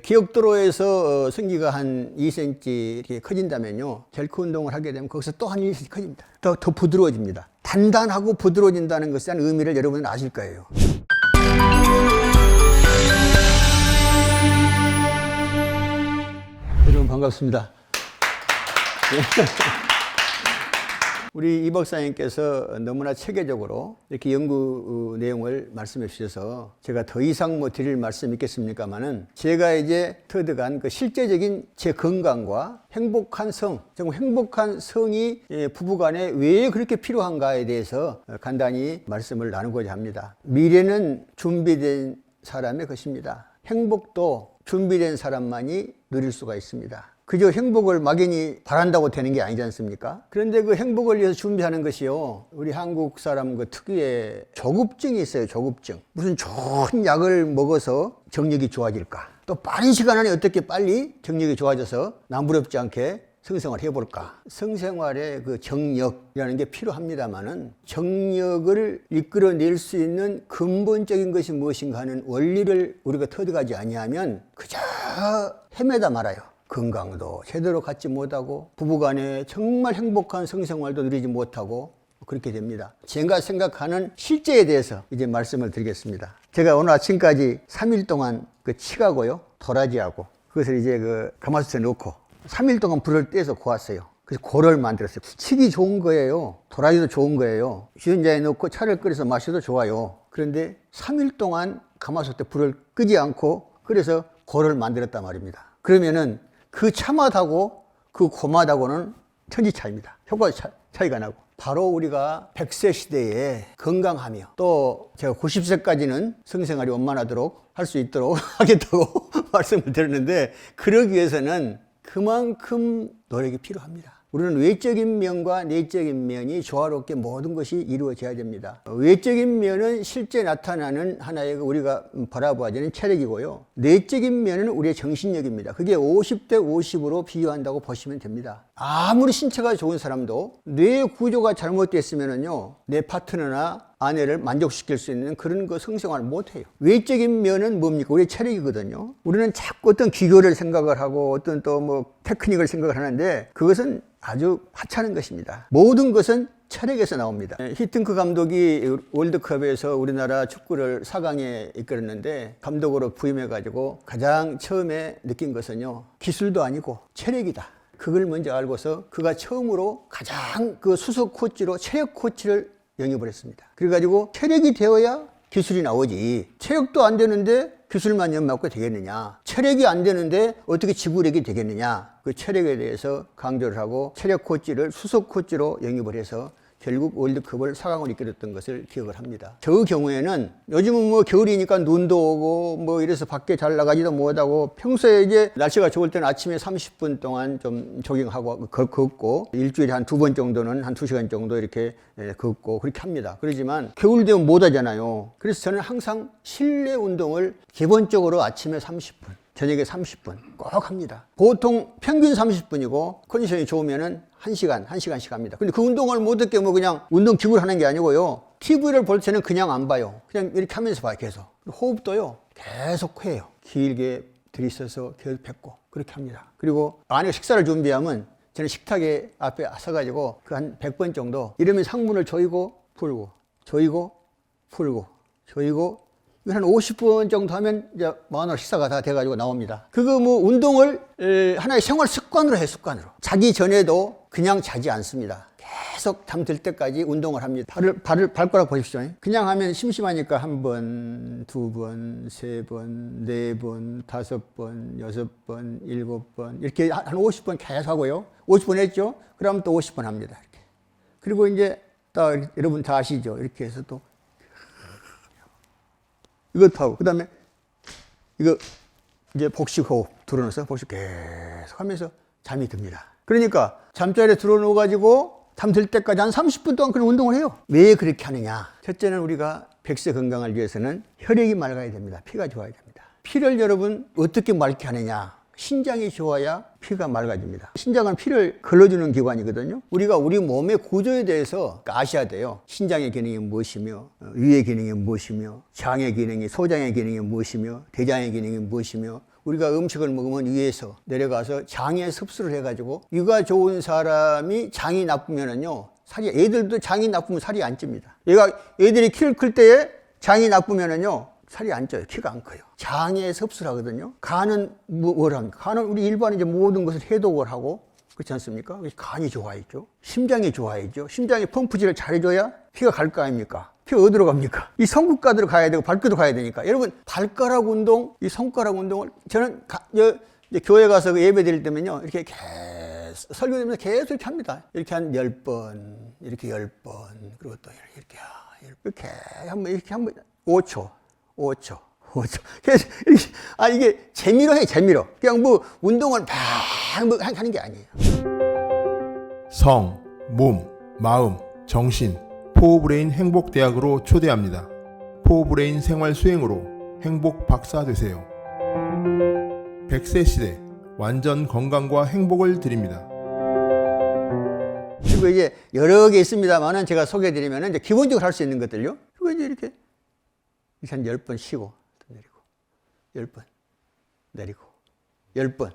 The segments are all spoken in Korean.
기억도로에서 성기가 한 2cm 이렇게 커진다면요, 젤크 운동을 하게 되면 거기서 또 한 1cm 커집니다. 더 부드러워집니다. 단단하고 부드러워진다는 것에 대한 의미를 여러분은 아실 거예요. 여러분 반갑습니다. 우리 이 박사님께서 너무나 체계적으로 이렇게 연구 내용을 말씀해 주셔서 제가 더 이상 뭐 드릴 말씀 있겠습니까만은, 제가 이제 터득한 그 실제적인 제 건강과 행복한 성, 정말 행복한 성이 부부간에 왜 그렇게 필요한가에 대해서 간단히 말씀을 나누고자 합니다. 미래는 준비된 사람의 것입니다. 행복도 준비된 사람만이 누릴 수가 있습니다. 그저 행복을 막연히 바란다고 되는 게 아니지 않습니까? 그런데 그 행복을 위해서 준비하는 것이요, 우리 한국 사람 그 특유의 조급증이 있어요. 조급증. 무슨 좋은 약을 먹어서 정력이 좋아질까? 또 빠른 시간 안에 어떻게 빨리 정력이 좋아져서 남부럽지 않게 성생활을 해볼까? 성생활에 그 정력이라는 게 필요합니다만은, 정력을 이끌어낼 수 있는 근본적인 것이 무엇인가 하는 원리를 우리가 터득하지 아니하면 그저 헤매다 말아요. 건강도 제대로 갖지 못하고 부부간에 정말 행복한 성생활도 누리지 못하고 그렇게 됩니다. 제가 생각하는 실제에 대해서 이제 말씀을 드리겠습니다. 제가 오늘 아침까지 3일 동안 그 치가고요, 도라지하고 그것을 이제 그 가마솥에 넣고 3일 동안 불을 떼서 구웠어요. 그래서 고를 만들었어요. 칡이 좋은 거예요. 도라지도 좋은 거예요. 주전자에 넣고 차를 끓여서 마셔도 좋아요. 그런데 3일 동안 가마솥에 불을 끄지 않고 그래서 고를 만들었단 말입니다. 그러면은 그 차맛하고 그 고맛하고는 천지 차이입니다. 효과 차이가 나고, 바로 우리가 100세 시대에 건강하며 또 제가 90세까지는 성생활이 원만하도록 할 수 있도록 하겠다고 말씀을 드렸는데, 그러기 위해서는 그만큼 노력이 필요합니다. 우리는 외적인 면과 내적인 면이 조화롭게 모든 것이 이루어져야 됩니다. 외적인 면은 실제 나타나는 하나의 우리가 바라봐야 되는 체력이고요, 내적인 면은 우리의 정신력입니다. 그게 50대 50으로 비교한다고 보시면 됩니다. 아무리 신체가 좋은 사람도 뇌 구조가 잘못됐으면요, 내 파트너나 아내를 만족시킬 수 있는 그런 거 성생활을 못해요. 외적인 면은 뭡니까? 우리의 체력이거든요. 우리는 자꾸 어떤 기교를 생각을 하고 어떤 또 뭐 테크닉을 생각을 하는데, 그것은 아주 하찮은 것입니다. 모든 것은 체력에서 나옵니다. 히팅크 감독이 월드컵에서 우리나라 축구를 4강에 이끌었는데, 감독으로 부임해가지고 가장 처음에 느낀 것은요, 기술도 아니고 체력이다. 그걸 먼저 알고서 그가 처음으로 가장 그 수석 코치로 체력 코치를 영입을 했습니다. 그래가지고 체력이 되어야 기술이 나오지, 체력도 안 되는데 기술만 연맞고 되겠느냐, 체력이 안 되는데 어떻게 지구력이 되겠느냐, 그 체력에 대해서 강조를 하고 체력 코치를 수석 코치로 영입을 해서 결국 월드컵을 4강으로 이끌었던 것을 기억을 합니다. 저 경우에는 요즘은 뭐 겨울이니까 눈도 오고 뭐 이래서 밖에 잘 나가지도 못하고, 평소에 이제 날씨가 좋을 때는 아침에 30분 동안 좀 조깅하고 걷고, 일주일에 한 2번 정도는 한 2시간 정도 이렇게 걷고 그렇게 합니다. 그렇지만 겨울 되면 못 하잖아요. 그래서 저는 항상 실내 운동을 기본적으로 아침에 30분, 저녁에 30분 꼭 합니다. 보통 평균 30분이고 컨디션이 좋으면은 1시간씩 합니다. 근데 그 운동을 못했게 뭐 그냥 운동기구를 하는 게 아니고요, TV를 볼 때는 그냥 안 봐요. 그냥 이렇게 하면서 봐요. 계속. 호흡도요, 계속 해요. 길게 들이쉬어서 계속 뱉고 그렇게 합니다. 그리고 안에 식사를 준비하면 저는 식탁에 앞에 서가지고 그 한 100번 정도 이러면 상문을 조이고 풀고 조이고 풀고 조이고, 한 50분 정도 하면 이제 마누라 식사가 다 돼가지고 나옵니다. 그거 뭐 운동을 하나의 생활 습관으로 해, 습관으로. 자기 전에도 그냥 자지 않습니다. 계속 잠들 때까지 운동을 합니다. 발가락 보십시오. 그냥 하면 심심하니까 1번, 2번, 3번, 4번, 5번, 6번, 7번 이렇게 한 50번 계속 하고요. 50번 했죠? 그러면 또 50번 합니다. 이렇게. 그리고 이제 딱 여러분 다 아시죠? 이렇게 해서 또 이것도 하고, 그 다음에 이거 이제 복식호흡 들어넣어서 복식 계속 하면서 잠이 듭니다. 그러니까 잠자리에 들어놓아가지고 잠들 때까지 한 30분 동안 그런 운동을 해요. 왜 그렇게 하느냐? 첫째는 우리가 100세 건강을 위해서는 혈액이 맑아야 됩니다. 피가 좋아야 됩니다. 피를 여러분 어떻게 맑게 하느냐? 신장이 좋아야 피가 맑아집니다. 신장은 피를 걸러주는 기관이거든요. 우리가 우리 몸의 구조에 대해서 아셔야 돼요. 신장의 기능이 무엇이며, 위의 기능이 무엇이며, 장의 기능이, 소장의 기능이 무엇이며, 대장의 기능이 무엇이며, 우리가 음식을 먹으면 위에서 내려가서 장에 흡수를 해가지고 위가 좋은 사람이 장이 나쁘면은요 살이, 애들도 장이 나쁘면 살이 안 찝니다. 애들이 키를 클 때에 장이 나쁘면은요 살이 안 쪄요. 키가 안 커요. 장에 흡수를 하거든요. 간은 뭘 합니까? 간은 우리 일반 이제 모든 것을 해독을 하고 그렇지 않습니까? 간이 좋아야죠. 심장이 좋아야죠. 심장이 펌프질을 잘해줘야 피가 갈 거 아닙니까? 피가 어디로 갑니까? 이 손끝까지로 가야 되고 발끝으로 가야 되니까. 여러분 발가락 운동, 이 손가락 운동을 저는 이제 교회 가서 예배 드릴 때면요 이렇게 계속 설교되면서 계속 이렇게 합니다. 이렇게 한 10번, 이렇게 10번, 그리고 또 이렇게 한번 5초. 계속 이렇게, 이게 재미로 해, 재미로. 그냥 뭐 운동을 막 하는 게 아니에요. 성, 몸, 마음, 정신, 포브레인 행복대학으로 초대합니다. 포브레인 생활 수행으로 행복 박사 되세요. 100세 시대 완전 건강과 행복을 드립니다. 그리고 이제 여러 개 있습니다만은 제가 소개해드리면 이제 기본적으로 할 수 있는 것들요. 그리고 이제 이렇게 한 10번 쉬고 또 내리고 10번 내리고 10번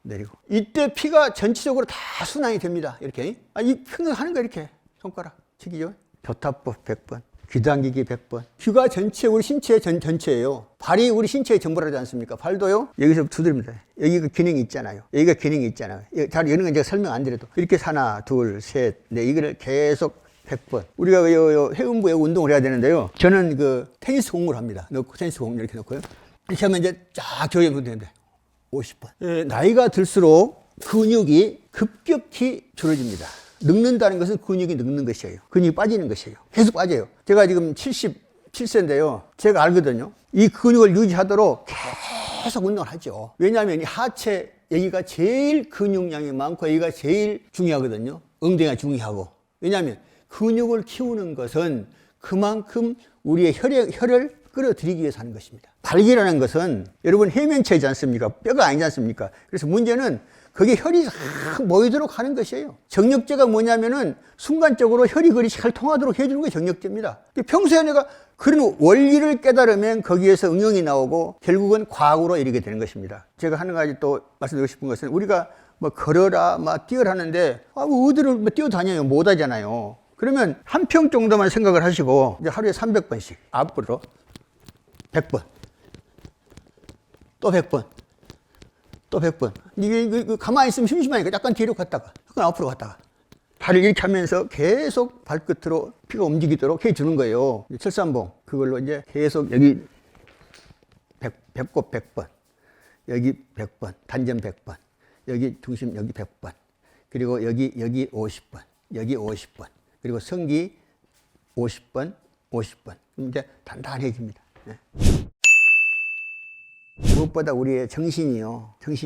내리고 이때 피가 전체적으로 다 순환이 됩니다. 이렇게 이 평생 하는 거 이렇게 손가락 치기죠. 교타법 100번, 귀 당기기 100번. 귀가 전체 우리 신체 전체예요. 발이 우리 신체의 전부라지 않습니까? 발도요. 여기서 두드립니다. 여기가 기능이 있잖아요. 여기가 기능이 있잖아요. 잘 이런 건 제가 설명 안 드려도 이렇게 하나, 둘, 셋, 넷 이거를 계속 100번. 우리가 해운부에 운동을 해야 되는데요. 저는 그 테니스 공을 합니다. 넣고 테니스 공 이렇게 넣고요. 이렇게 하면 이제 쫙 조여보면 되는데 50번. 나이가 들수록 근육이 급격히 줄어집니다. 늙는다는 것은 근육이 늙는 것이에요. 근육이 빠지는 것이에요. 계속 빠져요. 제가 지금 77세인데요. 제가 알거든요. 이 근육을 유지하도록 계속 운동을 하죠. 왜냐하면 이 하체 여기가 제일 근육량이 많고 여기가 제일 중요하거든요. 엉덩이가 중요하고. 왜냐하면 근육을 키우는 것은 그만큼 우리의 혈을 끌어들이기 위해서 하는 것입니다. 발기라는 것은 여러분 해면체이지 않습니까? 뼈가 아니지 않습니까? 그래서 문제는 거기에 혈이 싹 모이도록 하는 것이에요. 정력제가 뭐냐면은 순간적으로 혈이 그리 잘 통하도록 해주는 게 정력제입니다. 평소에 내가 그런 원리를 깨달으면 거기에서 응용이 나오고 결국은 과학으로 이르게 되는 것입니다. 제가 한 가지 또 말씀드리고 싶은 것은 우리가 뭐 걸어라, 막 뛰어라 하는데 뭐 어디를 뛰어다녀요? 못 하잖아요. 그러면 한 평 정도만 생각을 하시고 이제 하루에 300번씩 앞으로 100번 또 100번 또 100번. 이게 가만히 있으면 심심하니까 약간 뒤로 갔다가 약간 앞으로 갔다가 발을 이렇게 하면서 계속 발끝으로 피가 움직이도록 해주는 거예요. 철산봉 그걸로 이제 계속 여기 100곱 100번 여기 100번 단전 100번 여기 중심 여기 100번 그리고 여기 50번 여기 50번 그리고 성기 50번 50번 그럼 이제 단단해집니다. 네. 무엇보다 우리의 정신이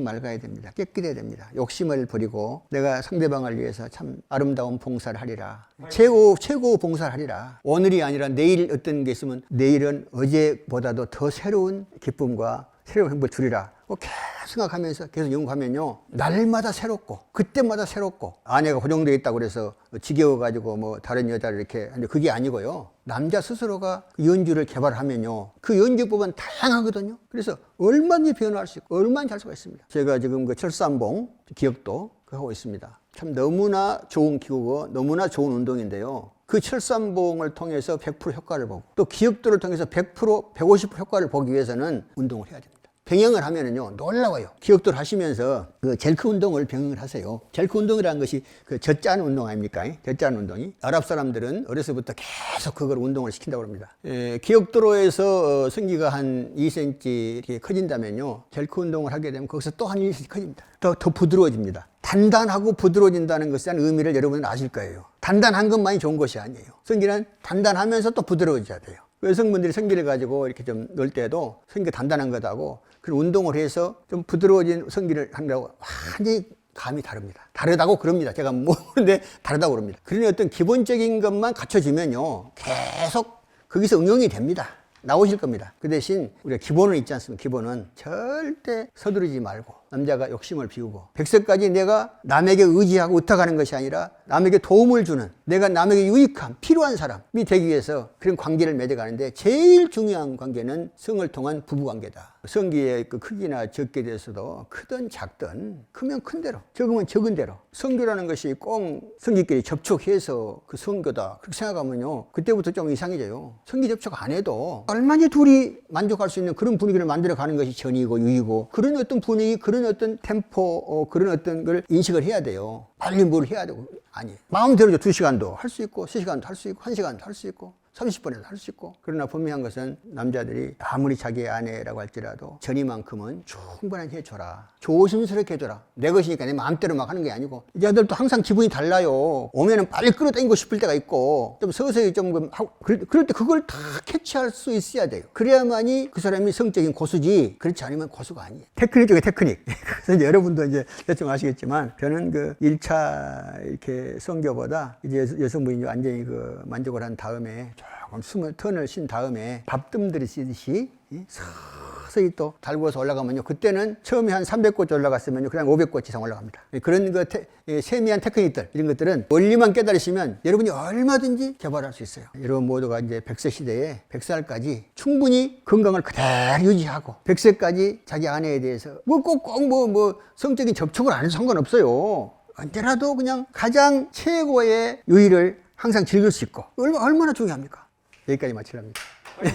맑아야 됩니다. 깨끗해야 됩니다. 욕심을 버리고 내가 상대방을 위해서 참 아름다운 봉사를 하리라. 최고 봉사를 하리라. 오늘이 아니라 내일 어떤 게 있으면 내일은 어제보다도 더 새로운 기쁨과 새로운 행복을 주리라. 계속 생각하면서 계속 연구하면요. 날마다 새롭고 그때마다 새롭고 아내가 고정되어 있다고 그래서 지겨워가지고 뭐 다른 여자를 이렇게 하는데 그게 아니고요. 남자 스스로가 연주를 개발하면요. 그 연주법은 다양하거든요. 그래서 얼마든지 변화할 수 있고 얼마든지 할 수가 있습니다. 제가 지금 그 철산봉 기억도 하고 있습니다. 참 너무나 좋은 기구고 너무나 좋은 운동인데요. 그 철산봉을 통해서 100% 효과를 보고 또 기억도를 통해서 100%, 150% 효과를 보기 위해서는 운동을 해야 됩니다. 병행을 하면은요, 놀라워요. 기억도를 하시면서 그 젤크 운동을 병행을 하세요. 젤크 운동이라는 것이 그 젖자는 운동 아닙니까? 젖자는 운동이. 아랍 사람들은 어려서부터 계속 그걸 운동을 시킨다고 합니다. 기억도로에서 성기가 한 2cm 이렇게 커진다면요, 젤크 운동을 하게 되면 거기서 또 한 1cm 커집니다. 더 부드러워집니다. 단단하고 부드러워진다는 것에 대한 의미를 여러분은 아실 거예요. 단단한 것만이 좋은 것이 아니에요. 성기는 단단하면서 또 부드러워져야 돼요. 여성분들이 성기를 가지고 이렇게 좀 놀 때도 성기가 단단한 것하고 그런 운동을 해서 좀 부드러워진 성기를 한다고 완전히 감이 다릅니다. 다르다고 그럽니다. 제가 모르는데 다르다고 그럽니다. 그런 어떤 기본적인 것만 갖춰지면요, 계속 거기서 응용이 됩니다. 나오실 겁니다. 그 대신 우리가 기본은 있지 않습니까? 기본은 절대 서두르지 말고 남자가 욕심을 비우고 100세까지 내가 남에게 의지하고 의탁하는 것이 아니라 남에게 도움을 주는 내가 남에게 유익한 필요한 사람이 되기 위해서 그런 관계를 맺어가는데 제일 중요한 관계는 성을 통한 부부관계다. 성기의 그 크기나 적게 돼서도 크든 작든 크면 큰 대로 적으면 적은 대로 성교라는 것이 꼭 성기끼리 접촉해서 그 성교다 그렇게 생각하면요 그때부터 좀 이상해져요. 성기 접촉 안 해도 얼마나 둘이 만족할 수 있는 그런 분위기를 만들어가는 것이 전이고 유이고 그런 어떤 분위기 그런 어떤 템포 그런 어떤 걸 인식을 해야 돼요. 빨리 뭘 해야 되고 아니 마음대로 2시간도 할 수 있고 3시간도 할 수 있고 1시간도 할 수 있고 30분에도 할 수 있고 그러나 분명한 것은 남자들이 아무리 자기의 아내라고 할지라도 전이만큼은 충분히 해줘라. 조심스럽게 해줘라. 내 것이니까 내 마음대로 막 하는 게 아니고 이 아들도 항상 기분이 달라요. 오면은 빨리 끌어당기고 싶을 때가 있고 좀 서서히 좀 하고 그럴 때 그걸 다 캐치할 수 있어야 돼요. 그래야만이 그 사람이 성적인 고수지 그렇지 않으면 고수가 아니에요. 테크닉 중에 테크닉. 그래서 이제 여러분도 이제 대충 아시겠지만 저는 그 1차 이렇게 성교보다 이제 여성분이 완전히 그 만족을 한 다음에 조금 숨을 턴을 쉰 다음에 밥뜸들이 쓰듯이 서서히 또 달구어서 올라가면요 그때는 처음에 한 300꽃 올라갔으면요 그냥 500꽃 이상 올라갑니다. 그런 그 세미한 테크닉들 이런 것들은 원리만 깨달으시면 여러분이 얼마든지 개발할 수 있어요. 여러분 모두가 이제 100세 시대에 100살까지 충분히 건강을 그대로 유지하고 100세까지 자기 아내에 대해서 꼭 성적인 접촉을 안 해도 상관없어요. 언제라도 그냥 가장 최고의 유의를 항상 즐길 수 있고 얼마나 중요합니까? 여기까지 마치랍니다. 네.